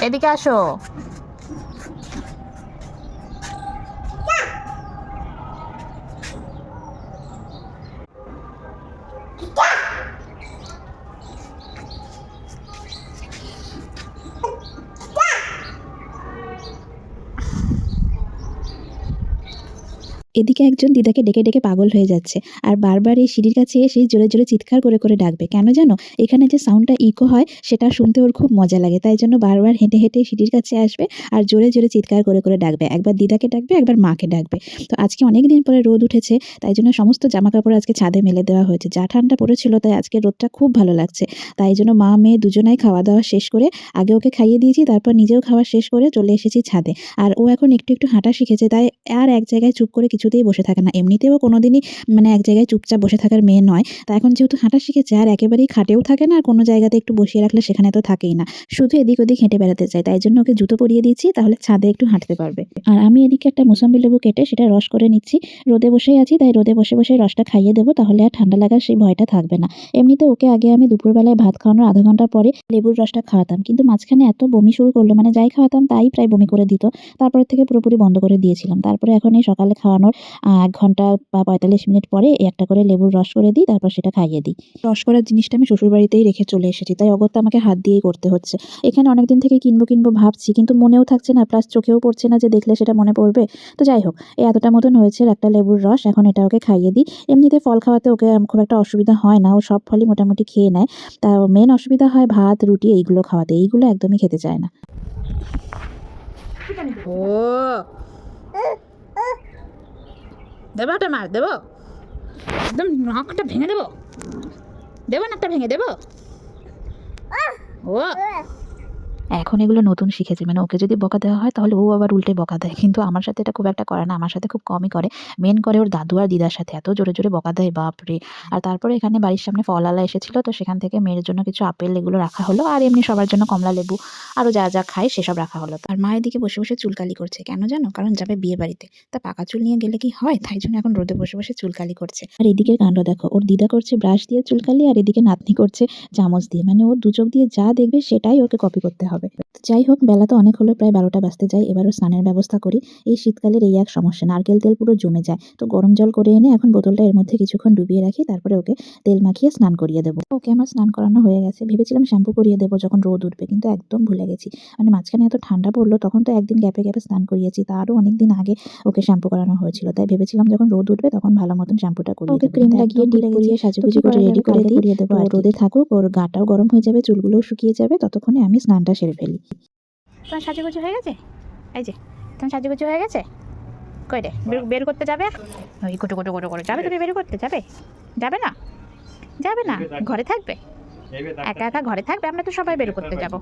এদিকে আসো। এদিকে একজন দিদাকে ডেকে ডেকে পাগল হয়ে যাচ্ছে আর বারবার এই সিঁড়ির কাছে এসে জোরে জোরে চিৎকার করে করে ডাকবে। কেন জানো? এখানে যে সাউন্ডটা ইকো হয় সেটা শুনতে ওর খুব মজা লাগে, তাই জন্য বারবার হেঁটে হেঁটে সিঁড়ির কাছে আসবে আর জোরে জোরে চিৎকার করে করে ডাকবে। একবার দিদাকে ডাকবে, একবার মাকে ডাকবে। তো আজকে অনেক দিন পরে রোদ উঠেছে, তাই জন্য সমস্ত জামা কাপড় আজকে ছাদে মেলে দেওয়া হয়েছে। যা ঠান্ডা পড়েছিল তাই আজকে রোদটা খুব ভালো লাগছে। তাই জন্য মা মেয়ে দুজনাই খাওয়া দাওয়া শেষ করে আগে ওকে খাইয়ে দিয়েছি, তারপর নিজেও খাওয়া শেষ করে চলে এসেছি ছাদে। আর ও এখন একটু একটু হাঁটা শিখেছে, তাই আর এক জায়গায় চুপ করে কিছুতেই বসে থাকে না। এমনিতেও কোনোদিনই মানে এক জায়গায় চুপচাপ বসে থাকার মেয়ে নয়। তা এখন যেহেতু হাঁটা শিখেছে আর একেবারেই খাটেও থাকে না, আর কোনো জায়গাতে একটু বসিয়ে রাখলে সেখানে তো থাকেই না, শুধু এদিক ওদিক হেঁটে বেড়াতে চায়। তাই জন্য ওকে জুতো পরিয়ে দিচ্ছি, তাহলে ছাদে একটু হাঁটতে পারবে। আর আমি এদিকে একটা মোসাম্বি লেবু কেটে সেটা রস করে নিচ্ছি। রোদে বসেই আছি, তাই রোদে বসে বসে রসটা খাইয়ে দেবো, তাহলে আর ঠান্ডা লাগার সেই ভয়টা থাকবে না। এমনিতে ওকে আগে আমি দুপুরবেলায় ভাত খাওয়ানোর আধা ঘন্টা পরে লেবুর রসটা খাওয়াতাম, কিন্তু মাঝখানে এত বমি শুরু করলো, মানে যাই খাওয়াতাম তাই প্রায় বমি করে দিত। তারপরে থেকে পুরোপুরি বন্ধ করে দিয়েছিলাম। তারপরে এখন এই সকালে খাওয়ানোর ১ ঘন্টা বা ৪৫ মিনিট পরে একটা করে লেবুর রস করে দিই, তারপর সেটা খাইয়ে দিই। রস করার জিনিসটা আমি শ্বশুরবাড়িতেই রেখে চলে এসেছি, তাই অগত্যা আমাকে হাত দিয়েই করতে হচ্ছে। এখানে অনেকদিন থেকে কিনবো কিনবো ভাবছি, কিন্তু মনেও থাকছে না, প্লাস চোখেও পড়ছে না যে দেখলে সেটা মনে পড়বে। তো যাই হোক, এই এতটা মতন হয়েছে একটা লেবুর রস, এখন এটা ওকে খাইয়ে দিই। এমনিতে ফল খাওয়াতে ওকে খুব একটা অসুবিধা হয় না, ও সব ফলই মোটামুটি খেয়ে নেয়। তা মেন অসুবিধা হয় ভাত রুটি এইগুলো খাওয়াতে, এইগুলো একদমই খেতে চায় না। ও দেবো, ওটা মার দেবো, একদম নাকটা ভেঙে দেবো, দেবো নাকটা ভেঙে দেবো। ও এখন এগুলো নতুন শিখেছে, মানে ওকে যদি বকা দেওয়া হয় তাহলে ও আবার উল্টে বকা দেয়, কিন্তু আমার সাথে এটা খুব একটা করে না, আমার সাথে খুব কমই করে। মেন করে ওর দাদু আর দিদার সাথে, এত জোরে জোরে বকা দেয় বাপরে। আর তারপরে এখানে বাড়ির সামনে ফলওয়ালা এসেছিল, তো সেখান থেকে মেয়ের জন্য কিছু আপেল এগুলো রাখা হলো, আর এমনি সবার জন্য কমলা লেবু আরও যা যা খায় সেসব রাখা হলো। আর মা এদিকে বসে বসে চুলকালি করছে, কেন জানো? কারণ যাবে বিয়ে বাড়িতে, তা পাকা চুল নিয়ে গেলে কি হয়, তাই জন্য এখন রোদে বসে বসে চুলকালি করছে। আর এদিকের কাণ্ড দেখো, ওর দিদা করছে ব্রাশ দিয়ে চুলকালি, আর এদিকে নাতনি করছে চামচ দিয়ে, মানে ওর দু চোখ দিয়ে যা দেখবে সেটাই ওকে কপি করতে হবে। যাই হোক, বেলা তো অনেক হলো, প্রায় ১২টা বাজতে যায়। এবারও স্নানের ব্যবস্থা করি। এই শীতকালের এই এক সমস্যা, নারকেল তেল পুরো জমে যায়, তো গরম জল করে এনে এখন বোতলটা এর মধ্যে কিছুক্ষণ ডুবিয়ে রাখি, তারপরে ওকে তেল মাখিয়ে স্নান করিয়ে দেবো। ওকে আমার স্নান করানো হয়ে গেছে, ভেবেছিলাম শ্যাম্পু করিয়ে দেবো যখন রোদ উঠবে, কিন্তু একদম ভুলে গেছি। মানে মাঝখানে এত ঠান্ডা পড়লো, তখন তো একদিন গ্যাপে গ্যাপে স্নান করিয়েছি, তারও অনেকদিন আগে ওকে শ্যাম্পু করানো হয়েছিল, তাই ভেবেছিলাম যখন রোদ উঠবে তখন ভালো মতন শ্যাম্পুটা করিয়ে ওকে ক্রিম লাগিয়ে টিপ পরিয়ে সাজুগুজু করে রেডি করে দিয়ে দেবো। আর রোদে থাকুক, ওর গাটাও গরম হয়ে যাবে, চুলগুলোও শুকিয়ে যাবে, ততক্ষণে আমি স্নানটা সেরে ফেলি। তোমার সাজুগুজু হয়ে গেছে? এই যে তোমার সাজুগুজু হয়ে গেছে, কই রে বের করতে যাবে? ওই কোটো কোটো কোটো করে যাবে, তুমি বের করতে যাবে? যাবে না, যাবে না, ঘরে থাকবে, একা একা ঘরে থাকবে, আমরা তো সবাই বের করতে যাবো।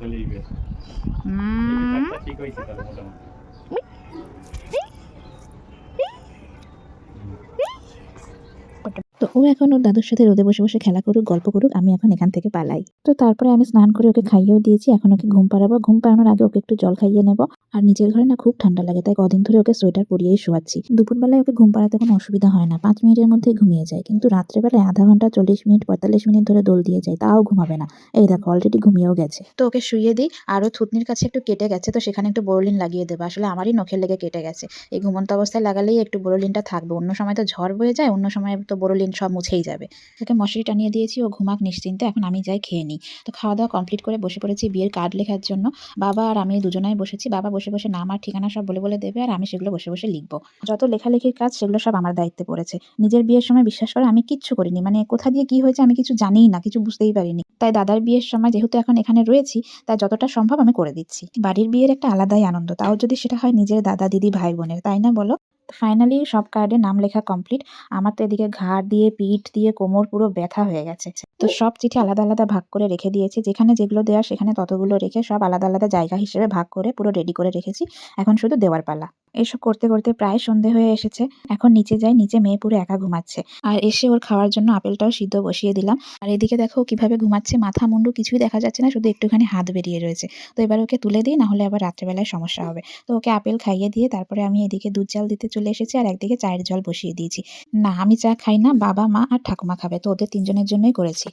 তো ও এখন ওর দাদুর সাথে রোদে বসে বসে খেলা করুক, গল্প করুক, আমি এখন এখান থেকে পালাই। তো তারপরে আমি স্নান করে ওকে খাইয়েও দিয়েছি, এখন ওকে ঘুম পাড়াবো। ঘুম পাড়ানোর আগে ওকে একটু জল খাইয়ে নেবো। আর নিচের ঘরে না খুব ঠান্ডা লাগে, তাই কদিন ধরে ওকে সোয়েটার পরিয়েই শোয়াচ্ছি। দুপুরবেলায় ওকে ঘুম পাড়াতে কোনো অসুবিধা হয় না, ৫ মিনিটের মধ্যেই ঘুমিয়ে যায়, কিন্তু রাত্রেবেলায় আধা ঘন্টা ৪০ মিনিট ৪৫ মিনিট ধরে দোল দিয়ে যায়, তাও ঘুমাবে না। এই দেখো অলরেডি ঘুমিয়েও গেছে। তো ওকে শুইয়ে দিই, আরও থুতনির কাছে একটু কেটে গেছে, তো সেখানে একটু বোরোলিন লাগিয়ে দেবো। আসলে আমারই নখের লেগে কেটে গেছে, এই ঘুমন্ত অবস্থায় লাগালেই একটু বোরোলিনটা থাকবে, অন্য সময় তো ঝড় বয়ে যায়, অন্য সময় তো বোরোলিন সব মুছেই যাবে। ওকে মশারি টানিয়ে দিয়েছি, ও ঘুমাক নিশ্চিন্তে, এখন আমি যাই খেয়ে নিই। তো খাওয়া দাওয়া কমপ্লিট করে বসে পড়েছি বিয়ের কার্ড লেখার জন্য। বাবা আর আমি দুজনাই বসেছি, বাবা বসে বসে নাম আর ঠিকানা সব বলে বলে দেবে, আর আমি সেগুলো বসে বসে লিখবো। যত লেখালেখির কাজ সেগুলো সব আমার দায়িত্বে পড়েছে। নিজের বিয়ের সময় বিশ্বাস করে আমি কিচ্ছু করিনি, মানে কোথা দিয়ে কি হয়েছে আমি কিছু জানিই না, কিছু বুঝতেই পারিনি। তাই দাদার বিয়ের সময় যেহেতু এখন এখানে রয়েছি, তাই যতটা সম্ভব আমি করে দিচ্ছি। বাড়ির বিয়ের একটা আলাদাই আনন্দ, তাও যদি সেটা হয় নিজের দাদা দিদি ভাই বোনের, তাই না বলো? ফাইনালি সব কার্ডে নাম লেখা কমপ্লিট। আমার তো এদিকে ঘাড় দিয়ে পিঠ দিয়ে কোমর পুরো ব্যথা হয়ে গেছে। তো সব চিঠি আলাদা আলাদা ভাগ করে রেখে দিয়েছি, যেখানে যেগুলো দেওয়া সেখানে ততগুলো রেখে সব আলাদা আলাদা জায়গা হিসেবে ভাগ করে পুরো রেডি করে রেখেছি। এখন শুধু দেওয়ার পালা। এসব করতে করতে প্রায় সন্ধে হয়ে এসেছে। এখন নিচে যাই, নিচে মেয়ে পুরো একা ঘুমাচ্ছে। আর এসে ওর খাওয়ার জন্য আপেলটাও সিদ্ধ বসিয়ে দিলাম। আর এদিকে দেখো ও কিভাবে ঘুমাচ্ছে, মাথা মুন্ডু কিছুই দেখা যাচ্ছে না, শুধু একটুখানি হাত বেরিয়ে রয়েছে। তো এবার ওকে তুলে দিই, না হলে আবার রাত্রেবেলায় সমস্যা হবে। তো ওকে আপেল খাইয়ে দিয়ে তারপরে আমি এদিকে দুধ জাল দিতে চলে এসেছি, আর একদিকে চায়ের জল বসিয়ে দিয়েছি। না, আমি চা খাই না, বাবা, মা আর ঠাকুমা খাবে, তো ওদের তিনজনের জন্যই করেছি।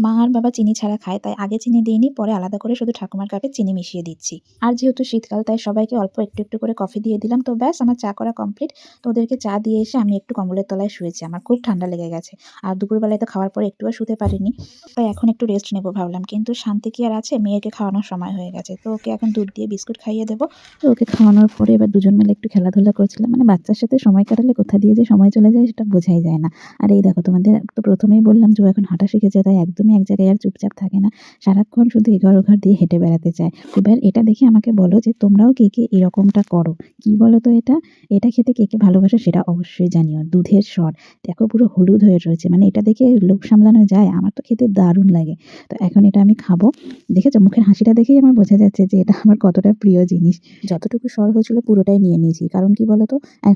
মা আর বাবা চিনি ছাড়া খায়, তাই আগে চিনি দিইনি, পরে আলাদা করে শুধু ঠাকুমার কাপে চিনি মিশিয়ে দিচ্ছি। আর যেহেতু শীতকাল, তাই সবাইকে অল্প একটু একটু করে কফি দিয়ে দিলাম। তো ব্যাস, আমার চা করা কমপ্লিট। তো ওদেরকে চা দিয়ে এসে আমি একটু কম্বলের তলায় শুয়েছি, আমার খুব ঠান্ডা লেগে গেছে। আর দুপুরবেলায় তো খাওয়ার পরে একটুও শুতে পারিনি, তাই এখন একটু রেস্ট নেবো ভাবলাম। কিন্তু শান্তি কি আর আছে, মেয়েকে খাওয়ানোর সময় হয়ে গেছে। তো ওকে এখন দুধ দিয়ে বিস্কুট খাইয়ে দেবো। তো ওকে খাওয়ানোর পরে এবার দুজন মিলে একটু খেলাধুলা করছিলাম। মানে বাচ্চার সাথে সময় কাটালে কোথা দিয়ে যে সময় চলে যায় সেটা বোঝাই যায় না। আর এই দেখো, তোমাদের তো প্রথমেই বললাম যে ও এখন হাঁটা শিখেছে, তাই একদমই এক জায়গায় আর চুপচাপ থাকে না। সারাক্ষণ শুধু এঘর ওঘর দিয়ে হেঁটে বেড়াতে চায়। এবার এটা দেখে আমাকে বলো যে তোমরাও কে কে এরকমটা করো? কি বলো তো এটা? এটা খেতে কে কে ভালোবাসো সেটা অবশ্যই জানিও। দুধের স্বর দেখো পুরো হলুদ হয়ে রয়েছে, মানে এটা দেখে লোভ সামলানো যায়? আমার তো খেতে দারুণ লাগে। তো এখন এটা আমি খাবো। দেখেছো মুখের হাসিটা দেখেই আমার বোঝা যাচ্ছে যে এটা আমার কতটা প্রিয় জিনিস। যতটুকু সর হয়েছিল পুরোটাই নিয়ে নিয়েছি, কারণ কি বলতো,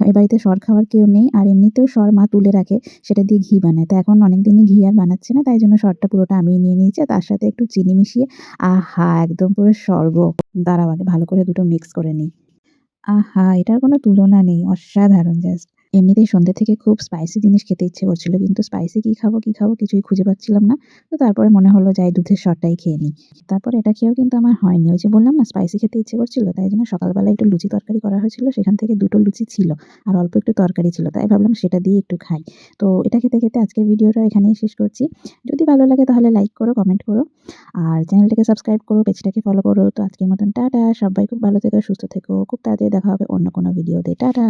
এ বাড়িতে সর খাওয়ার কেউ নেই, আর এমনিতেও সর মা তুলে রাখে, সেটা দিয়ে ঘি বানায়। তো এখন অনেকদিনই ঘি আর বানাচ্ছে না, তাই জন্য সরটা পুরোটা আমিই নিয়ে নিয়েছি। আর তার সাথে একটু চিনি মিশিয়ে, আহা একদম পুরো স্বর্গ। দাঁড়াও আগে ভালো করে দুটো মিক্স করে নিই। আহা! এটার কোনো তুলনা নেই। অসাধারণ জাস্ট। এমনিতেই সন্ধ্যে থেকে খুব স্পাইসি জিনিস খেতে ইচ্ছে করছিল। কিন্তু স্পাইসি কি খাবো, কি খাবো কিছুই খুঁজে পাচ্ছিলাম না। তো তারপরে মনে হলো যাই দুধের স্বরটাই খেয়ে নিই। তারপরে এটা খেয়েও কিন্তু আমার হয়নি। ওই যে বললাম না স্পাইসি খেতে ইচ্ছে করছিল, তাই জন্য সকালবেলা একটু লুচি তরকারি করা হয়েছিল। সেখান থেকে ২ টো লুচি ছিল আর অল্প একটু তরকারি ছিল। তাই ভাবলাম সেটা দিয়ে একটু খাই। তো এটা খেতে, খেতে আজকের ভিডিওটা এখানেই শেষ করছি। যদি ভালো লাগে তাহলে লাইক করো, কমেন্ট করো। আর চ্যানেলটাকে সাবস্ক্রাইব করো, পেজটাকে ফলো করো। তো আজকের মতন টাটা। সবাই খুব ভালো থেকো, সুস্থ থেকো। খুব তাড়াতাড়ি দেখা হবে অন্য কোনো ভিডিওতে। টাটা।